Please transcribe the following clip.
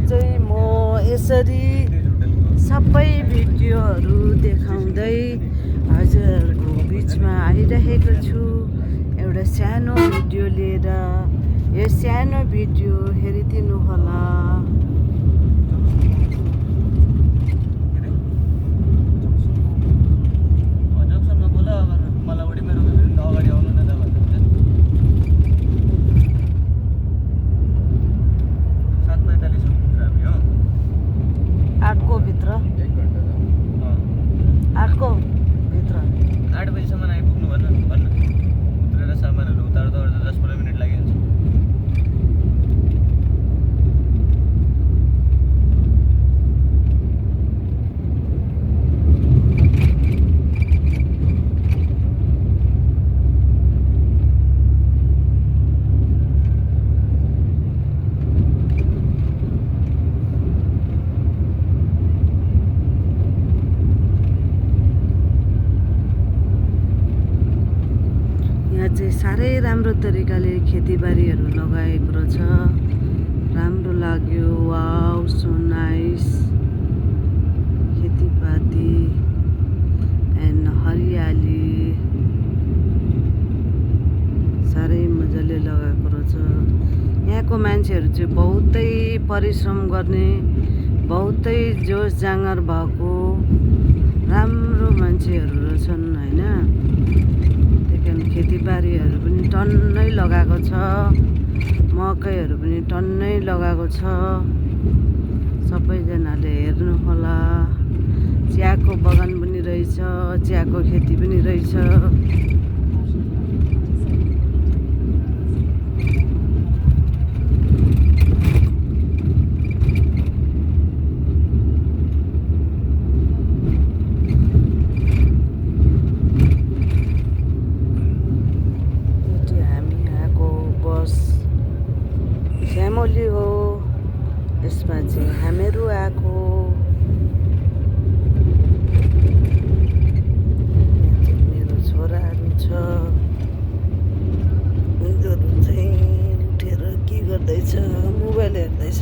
चाहिँ म यसरी सबै भिडियोहरू देखाउँदै हजुरहरूको बिचमा आइरहेको छु एउटा सानो भिडियो लिएर। यो सानो भिडियो हेरिदिनु होला। आठको भित्र 8 बजीसम्म आइपुग्नु भन्न उत्रेर सामानहरू उतार्दा 10-15 मिनट लागिहाल्छ। चाहिँ साह्रै राम्रो तरिकाले खेतीबारीहरू लगाएको रहेछ। राम्रो लाग्यो। Wow so nice. खेतीपाती एन्ड हरियाली साह्रै मजाले लगाएको रहेछ। यहाँको मान्छेहरू चाहिँ बहुतै परिश्रम गर्ने, बहुतै जोस जाँगर भएको राम्रो मान्छेहरू रहेछन् होइन। खेतीबारीहरू पनि टन्नै लगाएको छ, मकैहरू पनि टन्नै लगाएको छ। सबैजनाले हेर्नु होला। चियाको बगान पनि रहेछ, चियाको खेती पनि रहेछ। फ्यामिली हो, यसमा चाहिँ हामीहरू आएको। मेरो छोराहरू छ, उनीहरू चाहिँ उठेर के गर्दैछ, मोबाइल हेर्दैछ।